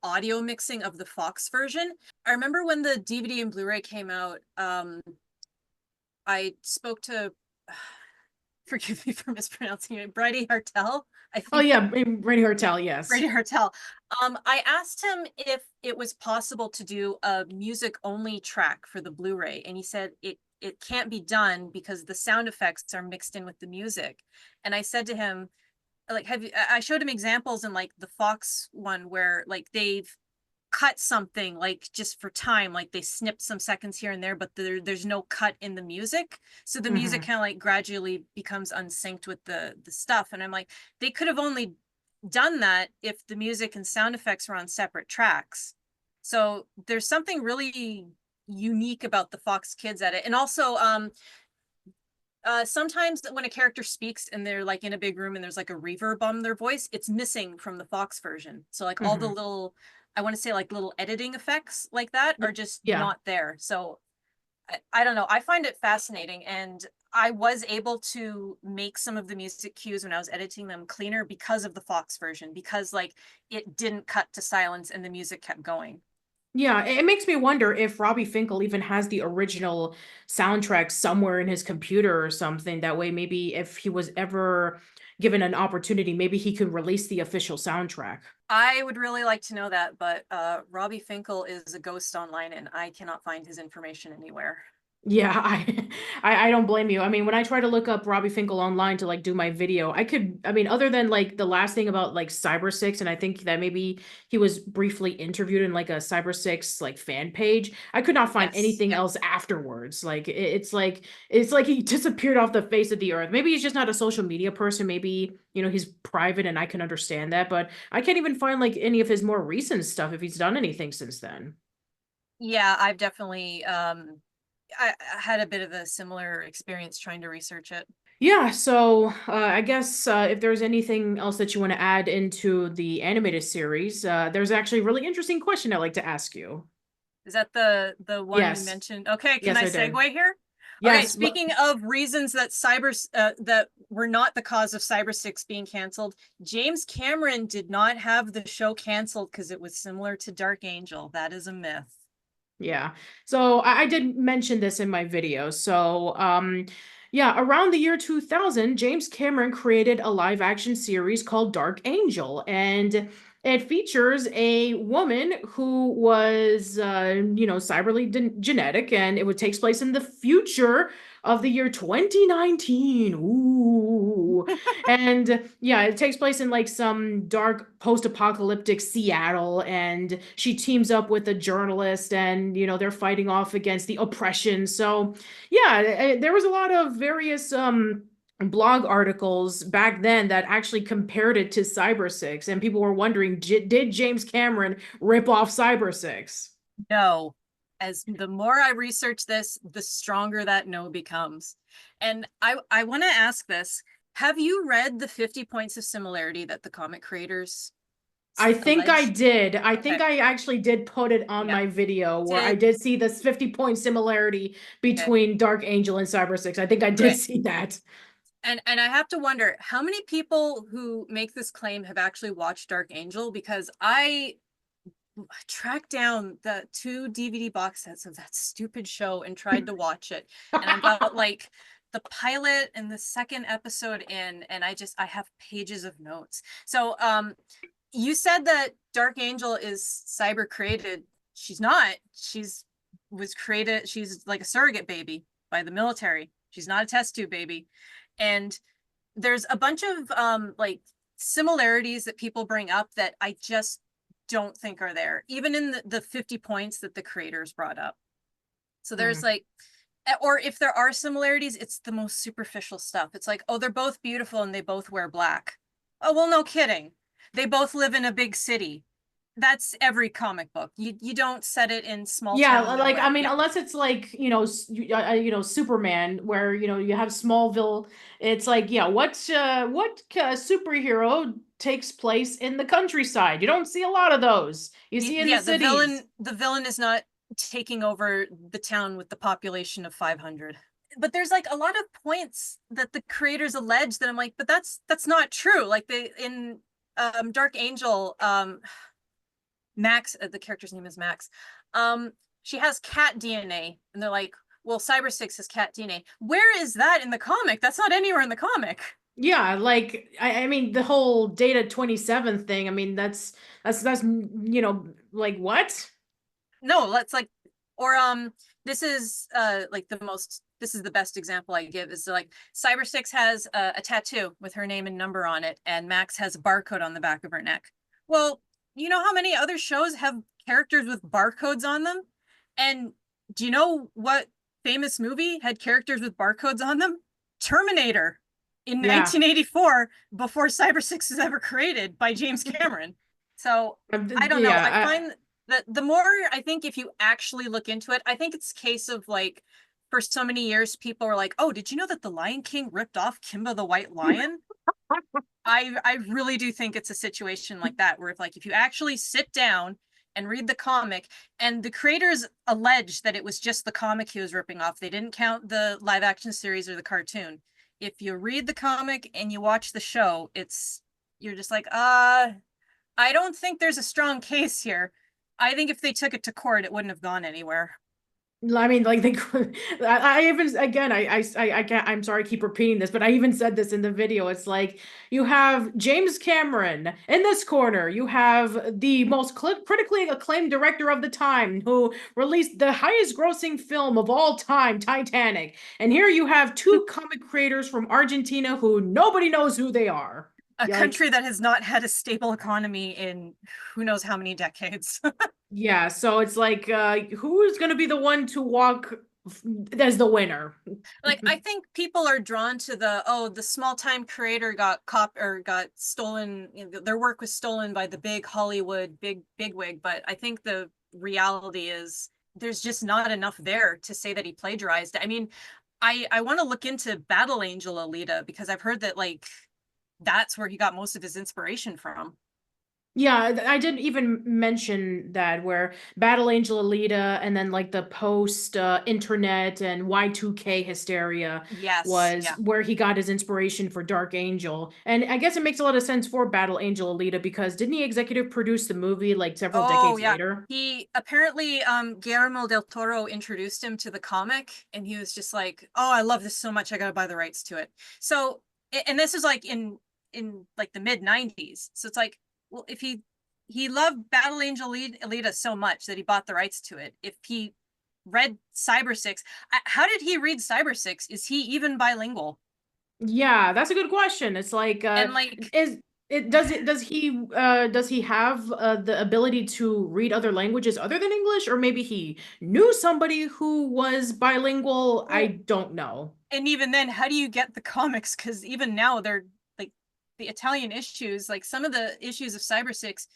audio mixing of the Fox version. I remember when the DVD and Blu-ray came out, I spoke to forgive me for mispronouncing it, Brady Hartel. I Oh think yeah, Rainy Hotel, yes. Brady Hartel. I asked him if it was possible to do a music only track for the Blu-ray, and he said it can't be done because the sound effects are mixed in with the music. And I said to him, like, I showed him examples in like the Fox one where like they've cut something like just for time, like they snipped some seconds here and there, but there's no cut in the music, so the music Hmm. kind of like gradually becomes unsynced with the stuff. And I'm like, they could have only done that if the music and sound effects were on separate tracks. So there's something really unique about the Fox Kids edit. And also sometimes when a character speaks and they're like in a big room and there's like a reverb on their voice, it's missing from the Fox version. So like all the Hmm. little, I want to say like little editing effects like that are just Yeah. not there. So I don't know. I find it fascinating. And I was able to make some of the music cues when I was editing them cleaner because of the Fox version, because like it didn't cut to silence and the music kept going. Yeah, it makes me wonder if Robbie Finkel even has the original soundtrack somewhere in his computer or something. That way, maybe if he was ever given an opportunity, maybe he could release the official soundtrack. I would really like to know that, but Robbie Finkel is a ghost online and I cannot find his information anywhere. Yeah, I don't blame you. I mean, when I try to look up Robbie Finkel online to like do my video, I mean, other than like the last thing about like Cybersix, and I think that maybe he was briefly interviewed in like a Cybersix like fan page, I could not find Yes. anything Yep. else afterwards. Like it's like he disappeared off the face of the earth. Maybe he's just not a social media person. Maybe, he's private and I can understand that, but I can't even find like any of his more recent stuff if he's done anything since then. Yeah, I've definitely I had a bit of a similar experience trying to research it. Yeah, so I guess if there's anything else that you want to add into the animated series, there's actually a really interesting question I'd like to ask you. Is that the one you Yes, mentioned? Okay, can yes, I I did. segue here? Okay, Yes, speaking of reasons that that were not the cause of Cybersix being canceled, James Cameron did not have the show canceled because it was similar to Dark Angel. That is a myth. yeah. So I did mention this in my video. So, yeah, around the year 2000, James Cameron created a live action series called Dark Angel, and it features a woman who was, cyberly genetic, and it would takes place in the future of the year 2019. Ooh. And yeah, it takes place in like some dark post-apocalyptic Seattle, and she teams up with a journalist, and they're fighting off against the oppression. So yeah, there was a lot of various blog articles back then that actually compared it to Cybersix, and people were wondering, did James Cameron rip off Cybersix? No. As the more I research this, the stronger that no becomes. And I want to ask this. Have you read the 50 points of similarity that the comic creators I think I alleged? did. I think Okay. I actually did put it on Yeah. my video where I Did did see this 50-point similarity okay. between Dark Angel and Cybersix. I think I did Okay. see that. And I have to wonder how many people who make this claim have actually watched Dark Angel, because tracked down the 2 DVD box sets of that stupid show and tried to watch it. And I'm about like the pilot and the second episode in, and I have pages of notes. So you said that Dark Angel is cyber created. She's not. She's like a surrogate baby by the military. She's not a test tube baby. And there's a bunch of like similarities that people bring up that I just don't think are there, even in the 50 points that the creators brought up. So there's like, or if there are similarities, it's the most superficial stuff. It's like, oh, they're both beautiful and they both wear black. Oh, well, no kidding. They both live in a big city. That's every comic book. You don't set it in small Yeah, town like I nowhere. mean, Yeah. unless it's like Superman, where you have Smallville. It's like, yeah, what superhero takes place in the countryside? You don't see a lot of those. You see in the Yeah, cities. the villain is not taking over the town with the population of 500. But there's like a lot of points that the creators allege that I'm like, but that's not true. Like they in Dark Angel, Max, the character's name is Max. She has cat DNA, and they're like, well, Cybersix has cat DNA. Where is that in the comic? That's not anywhere in the comic. Yeah, like I mean the whole Data 27 thing. I mean that's like what? No, let's like, or this is like this is the best example I give is like Cybersix has a tattoo with her name and number on it, and Max has a barcode on the back of her neck. Well, you know how many other shows have characters with barcodes on them? And do you know what famous movie had characters with barcodes on them? Terminator in Yeah. 1984, before Cybersix was ever created by James Cameron. So I don't know. I Yeah, find that the more I think if you actually look into it, I think it's a case of like for so many years people were like, oh, did you know that the Lion King ripped off Kimba the White Lion? I really do think it's a situation like that where if you actually sit down and read the comic, and the creators allege that it was just the comic he was ripping off. They didn't count the live action series or the cartoon. If you read the comic and you watch the show, you're just like, I don't think there's a strong case here. I think if they took it to court, it wouldn't have gone anywhere. I mean, like they, I even again, I can't. I'm sorry, I keep repeating this, but I even said this in the video. It's like you have James Cameron in this corner. You have the most critically acclaimed director of the time, who released the highest-grossing film of all time, Titanic. And here you have two comic creators from Argentina who nobody knows who they are. A Like, country that has not had a stable economy in who knows how many decades. yeah. So it's like, who's gonna be the one to walk as the winner? Like I think people are drawn to the small time creator got stolen, their work was stolen by the big Hollywood big wig, but I think the reality is there's just not enough there to say that he plagiarized. I mean, I want to look into Battle Angel Alita because I've heard that like that's where he got most of his inspiration from. Yeah, I didn't even mention that where Battle Angel Alita and then like the post internet and Y2K hysteria Yes, was yeah. where he got his inspiration for Dark Angel. And I guess it makes a lot of sense for Battle Angel Alita because didn't he executive produce the movie like several Oh decades yeah. later? He apparently Guillermo del Toro introduced him to the comic and he was just like, "Oh, I love this so much. I got to buy the rights to it." So and this is like in like the mid 90s. So it's like, well, if he loved Battle Angel Alita so much that he bought the rights to it. If he read Cybersix, how did he read Cybersix? Is he even bilingual? Yeah, that's a good question. It's like And like is it does he have the ability to read other languages other than English, or maybe he knew somebody who was bilingual? I well, don't know. and even then, how do you get the comics? Because even now, they're like the Italian issues, like some of the issues of Cybersix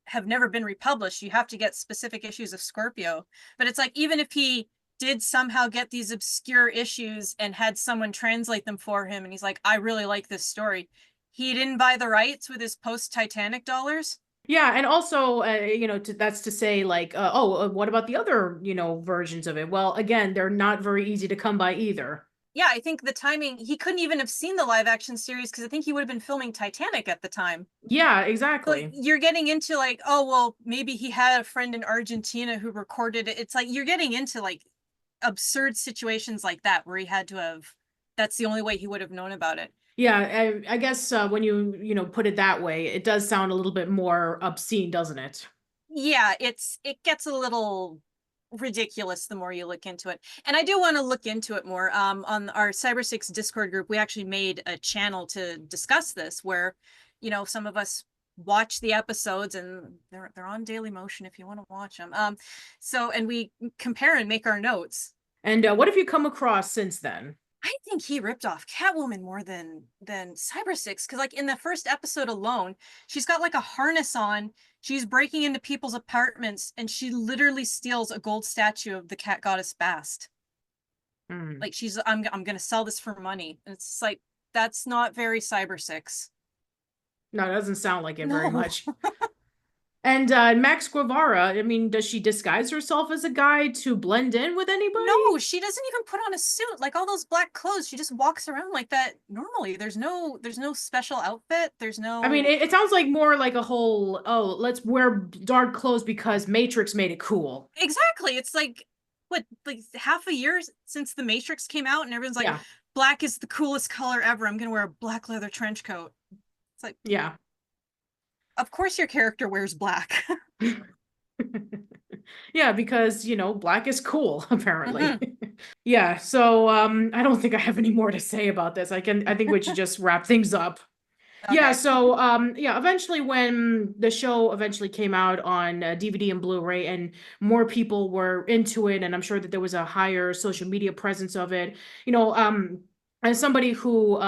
have never been republished. You have to get specific issues of Scorpio. But it's like, even if he did somehow get these obscure issues and had someone translate them for him, and he's like, I really like this story, he didn't buy the rights with his post Titanic dollars. Yeah, and also, that's to say, like, what about the other, versions of it? Well, again, they're not very easy to come by either. Yeah, I think the timing, he couldn't even have seen the live action series because I think he would have been filming Titanic at the time. Yeah, So exactly. you're getting into like, oh, well, maybe he had a friend in Argentina who recorded it. It's like you're getting into like absurd situations like that where he had to have, that's the only way he would have known about it. Yeah, I guess when you know, put it that way, it does sound a little bit more obscene, doesn't it? Yeah, it gets a little ridiculous the more you look into it. And I do want to look into it more. On our Cybersix Discord group, we actually made a channel to discuss this where, some of us watch the episodes and they're on Daily Motion if you want to watch them. And we compare and make our notes. And what have you come across since then? I think he ripped off Catwoman more than Cybersix because like in the first episode alone, she's got like a harness on. She's breaking into people's apartments and she literally steals a gold statue of the cat goddess Bast. Hmm. Like I'm gonna sell this for money. And it's like that's not very Cybersix. No, it doesn't sound like it very No. much. And Max Guevara, I mean, does she disguise herself as a guy to blend in with anybody? No, she doesn't even put on a suit. Like all those black clothes, she just walks around like that normally. There's no special outfit. There's I mean, no it sounds like more like a whole, oh, let's wear dark clothes because Matrix made it cool. Exactly. It's like half a year since the Matrix came out, and everyone's like, Yeah, black is the coolest color ever. I'm gonna wear a black leather trench coat. It's like, yeah. of course your character wears black. Yeah, because, you know, black is cool, apparently. Hmm. Yeah, so I don't think I have any more to say about this. I think we should just wrap things up. Yeah, Okay. so yeah, eventually when the show eventually came out on DVD and Blu-ray and more people were into it and I'm sure that there was a higher social media presence of it, you know, as somebody who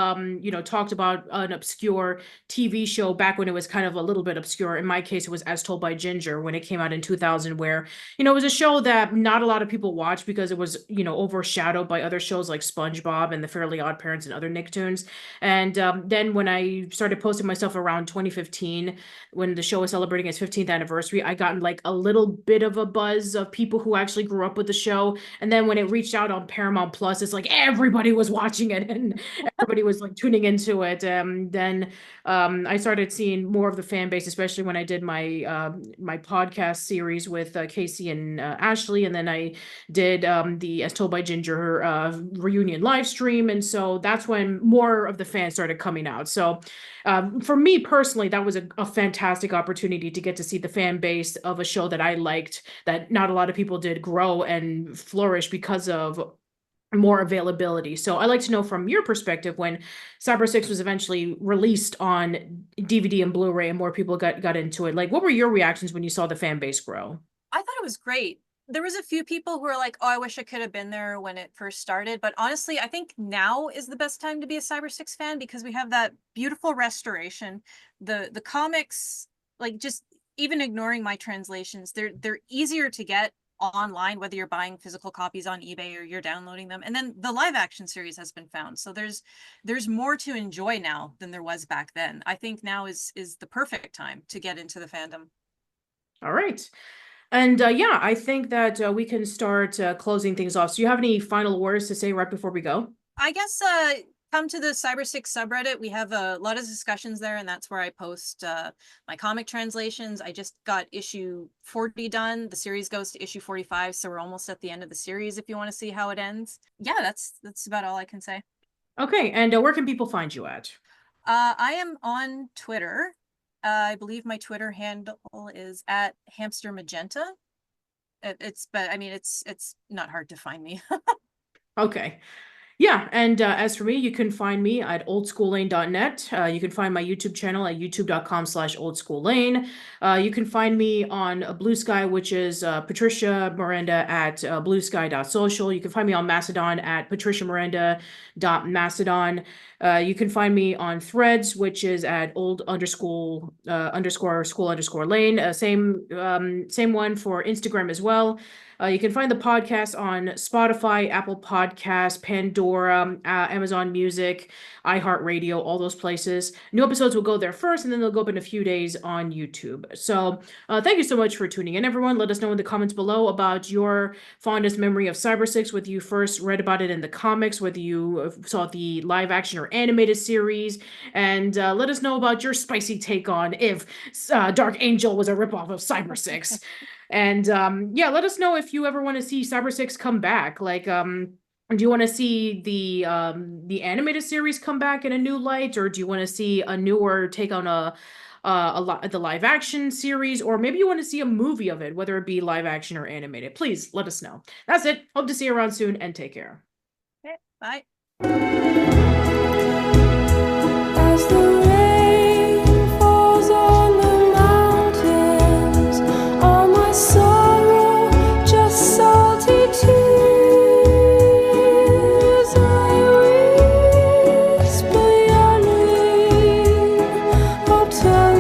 you know, talked about an obscure TV show back when it was kind of a little bit obscure. In my case, it was As Told by Ginger when it came out in 2000, where, you know, it was a show that not a lot of people watched because it was, you know, overshadowed by other shows like SpongeBob and The Fairly Odd Parents and other Nicktoons. And then when I started posting myself around 2015, when the show was celebrating its 15th anniversary, I got like a little bit of a buzz of people who actually grew up with the show. And then when it reached out on Paramount Plus, it's like everybody was watching it and everybody was like tuning into it. Then I started seeing more of the fan base, especially when I did my podcast series with Casey and Ashley, and then I did the As Told by Ginger reunion live stream, and so that's when more of the fans started coming out. So for me personally, that was a fantastic opportunity to get to see the fan base of a show that I liked, that not a lot of people did, grow and flourish because of more availability. So I like to know from your perspective, when Cybersix was eventually released on DVD and Blu-ray and more people got into it, like what were your reactions when you saw the fan base grow? I thought it was great. There was a few people who were like, "Oh, I wish I could have been there when it first started." But honestly, I think now is the best time to be a Cybersix fan because we have that beautiful restoration. The comics, like just even ignoring my translations, they're easier to get online, whether you're buying physical copies on eBay or you're downloading them. And then the live action series has been found. So there's more to enjoy now than there was back then. I think now is the perfect time to get into the fandom. All right. And yeah, I think that we can start closing things off. So you have any final words to say right before we go? I guess come to the Cybersix subreddit. We have a lot of discussions there, and that's where I post my comic translations. I just got issue 40 done. The series goes to issue 45, so we're almost at the end of the series if you want to see how it ends. Yeah, that's about all I can say. Okay, and where can people find you at? I am on Twitter. I believe my Twitter handle is at HamsterMagenta. But I mean, it's not hard to find me. Okay. Yeah, and as for me, you can find me at oldschoollane.net. You can find my YouTube channel at youtube.com/oldschoollane. You can find me on Blue Sky, which is Patricia Miranda at bluesky.social. You can find me on Mastodon at patriciamiranda.mastodon. You can find me on Threads, which is at old underscore school underscore lane. Same one for Instagram as well. You can find the podcast on Spotify, Apple Podcasts, Pandora, Amazon Music, iHeartRadio, all those places. New episodes will go there first, and then they'll go up in a few days on YouTube. So thank you so much for tuning in, everyone. Let us know in the comments below about your fondest memory of Cybersix, whether you first read about it in the comics, whether you saw the live action or animated series, and let us know about your spicy take on if Dark Angel was a ripoff of Cybersix. And yeah, let us know if you ever want to see Cybersix come back. Like, do you want to see the animated series come back in a new light, or do you want to see a newer take on the live action series, or maybe you want to see a movie of it, whether it be live action or animated? Please let us know. That's it. Hope to see you around soon, and take care. Okay, bye. As the rain falls on the mountains, all my sorrow just salty tears. I whisper your name, oh, tell